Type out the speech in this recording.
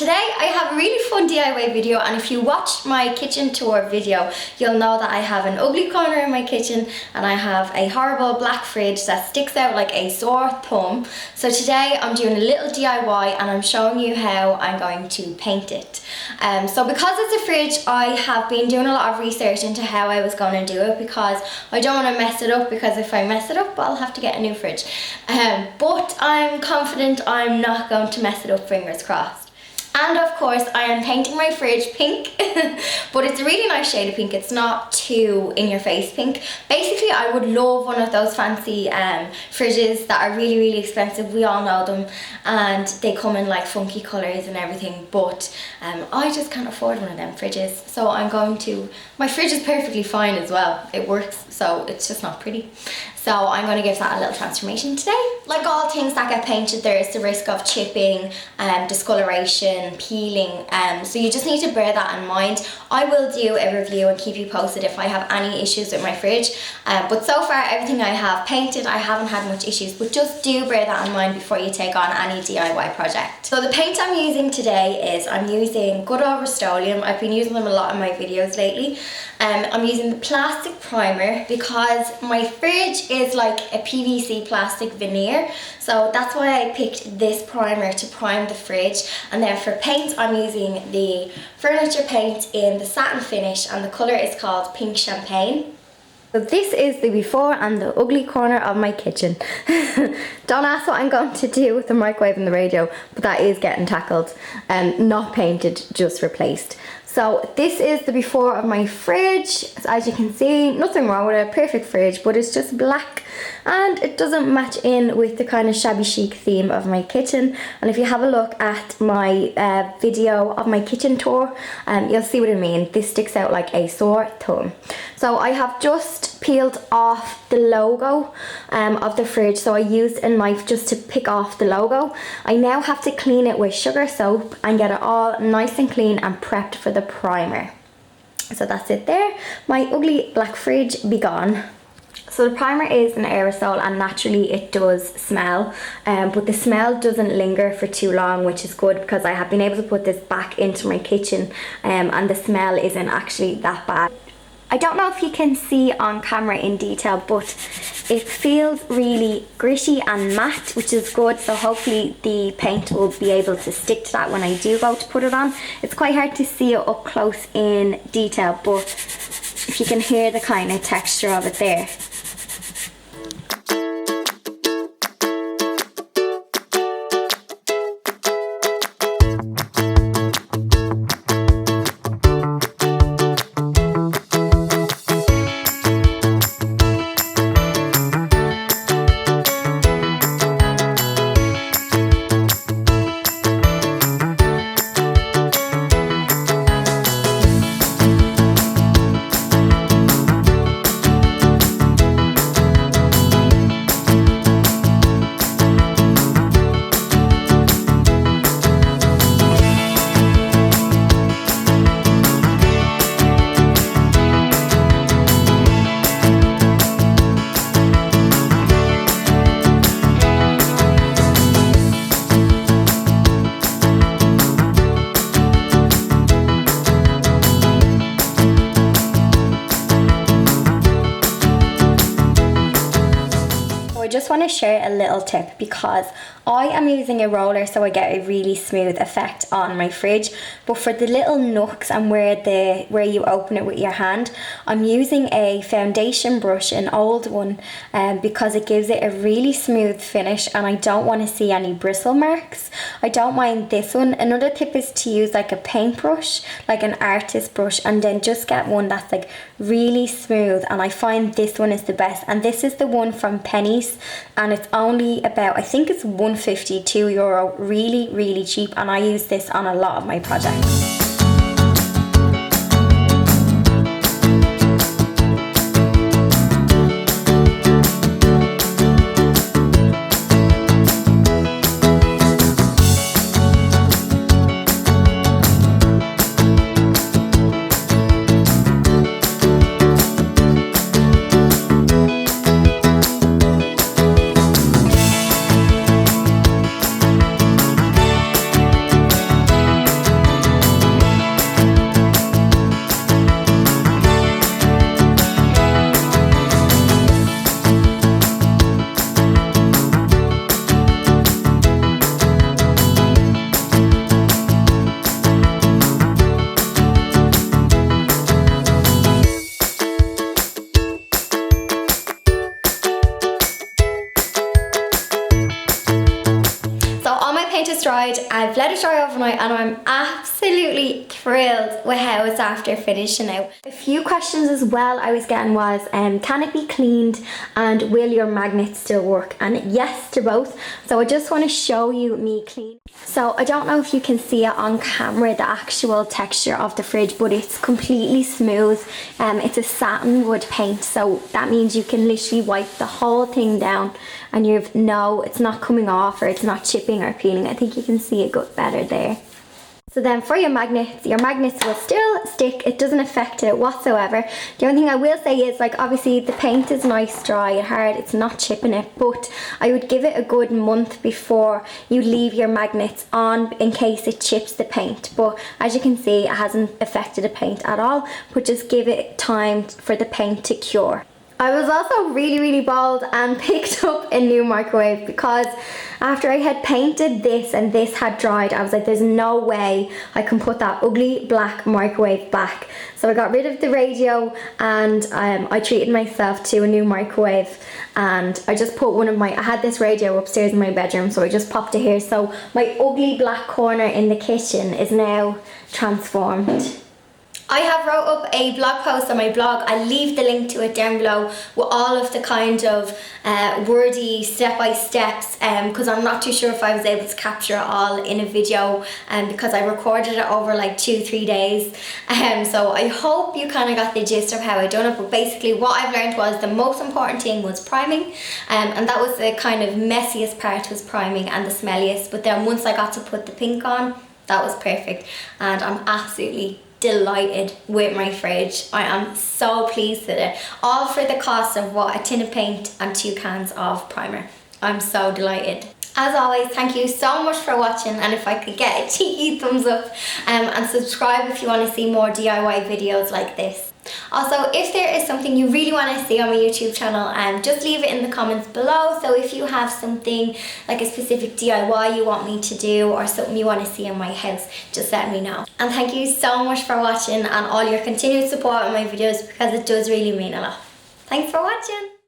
Today I have a really fun DIY video, and if you watch my kitchen tour video you'll know that I have an ugly corner in my kitchen and I have a horrible black fridge that sticks out like a sore thumb. So today I'm doing a little DIY and I'm showing you how I'm going to paint it. So because it's a fridge, I have been doing a lot of research into how I was going to do it because I don't want to mess it up, because if I mess it up I'll have to get a new fridge. But I'm confident I'm not going to mess it up, fingers crossed. And of course I am painting my fridge pink, but it's a really nice shade of pink. It's not too in your face pink. Basically I would love one of those fancy fridges that are really expensive, we all know them, and they come in like funky colours and everything, but I just can't afford one of them fridges. So my fridge is perfectly fine as well, it works, so it's just not pretty. So I'm going to give that a little transformation today. Like all things that get painted, there is the risk of chipping, discoloration, peeling, so you just need to bear that in mind. I will do a review and keep you posted if I have any issues with my fridge, but so far everything I have painted I haven't had much issues, but just do bear that in mind before you take on any DIY project. So the paint I'm using today is, I'm using good old Rust-Oleum. I've been using them a lot in my videos lately. I'm using the plastic primer because my fridge is like a PVC plastic veneer, so that's why I picked this primer to prime the fridge. And then for paint I'm using the furniture paint in the satin finish, and the colour is called Pink Champagne. So this is the before and the ugly corner of my kitchen. Don't ask what I'm going to do with the microwave and the radio, but that is getting tackled. Not painted, just replaced. So this is the before of my fridge. As you can see, nothing wrong with it, perfect fridge, but it's just black and it doesn't match in with the kind of shabby chic theme of my kitchen. And if you have a look at my video of my kitchen tour, you'll see what I mean. This sticks out like a sore thumb. So I have just peeled off the logo of the fridge, so I used a knife just to pick off the logo. I now have to clean it with sugar soap and get it all nice and clean and prepped for the primer. So that's it there. My ugly black fridge be gone. So the primer is an aerosol and naturally it does smell, but the smell doesn't linger for too long, which is good because I have been able to put this back into my kitchen and the smell isn't actually that bad. I don't know if you can see on camera in detail, but it feels really gritty and matte, which is good, so hopefully the paint will be able to stick to that when I do go to put it on. It's quite hard to see it up close in detail, but if you can hear the kind of texture of it there. I just want to share a little tip because I am using a roller so I get a really smooth effect on my fridge, but for the little nooks and where you open it with your hand, I'm using a foundation brush, an old one, because it gives it a really smooth finish and I don't want to see any bristle marks. I don't mind this one. Another tip is to use like a paintbrush, like an artist brush, and then just get one that's like really smooth, and I find this one is the best, and this is the one from Pennies and it's only about, I think it's €1.52, really cheap, and I use this on a lot of my projects. I've let it dry overnight and I'm absolutely thrilled with how it's after finishing out. A few questions as well I was getting was, can it be cleaned and will your magnets still work? And yes to both. So I just want to show you me clean. So I don't know if you can see it on camera, the actual texture of the fridge, but it's completely smooth. It's a satin wood paint, so that means you can literally wipe the whole thing down and it's not coming off or it's not chipping or peeling. I think you can see it got better there. So then for your magnets will still stick. It doesn't affect it whatsoever. The only thing I will say is, like, obviously the paint is nice, dry and hard. It's not chipping it, but I would give it a good month before you leave your magnets on in case it chips the paint. But as you can see, it hasn't affected the paint at all, but just give it time for the paint to cure. I was also really bold and picked up a new microwave because after I had painted this and this had dried, I was like, there's no way I can put that ugly black microwave back. So I got rid of the radio and I treated myself to a new microwave, and I just put I had this radio upstairs in my bedroom, so I just popped it here. So my ugly black corner in the kitchen is now transformed. I have wrote up a blog post on my blog. I'll leave the link to it down below with all of the kind of wordy step-by-steps, because I'm not too sure if I was able to capture it all in a video, because I recorded it over like 2-3 days. So I hope you kind of got the gist of how I done it, but basically what I've learned was the most important thing was priming, and that was the kind of messiest part, was priming, and the smelliest. But then once I got to put the pink on, that was perfect, and I'm absolutely delighted with my fridge. I am so pleased with it, all for the cost of what, a tin of paint and 2 cans of primer. I'm so delighted. As always, thank you so much for watching, and if I could get a cheeky thumbs up and subscribe if you want to see more DIY videos like this. Also, if there is something you really want to see on my YouTube channel, just leave it in the comments below. So if you have something like a specific DIY you want me to do, or something you want to see in my house, just let me know. And thank you so much for watching and all your continued support on my videos, because it does really mean a lot. Thanks for watching.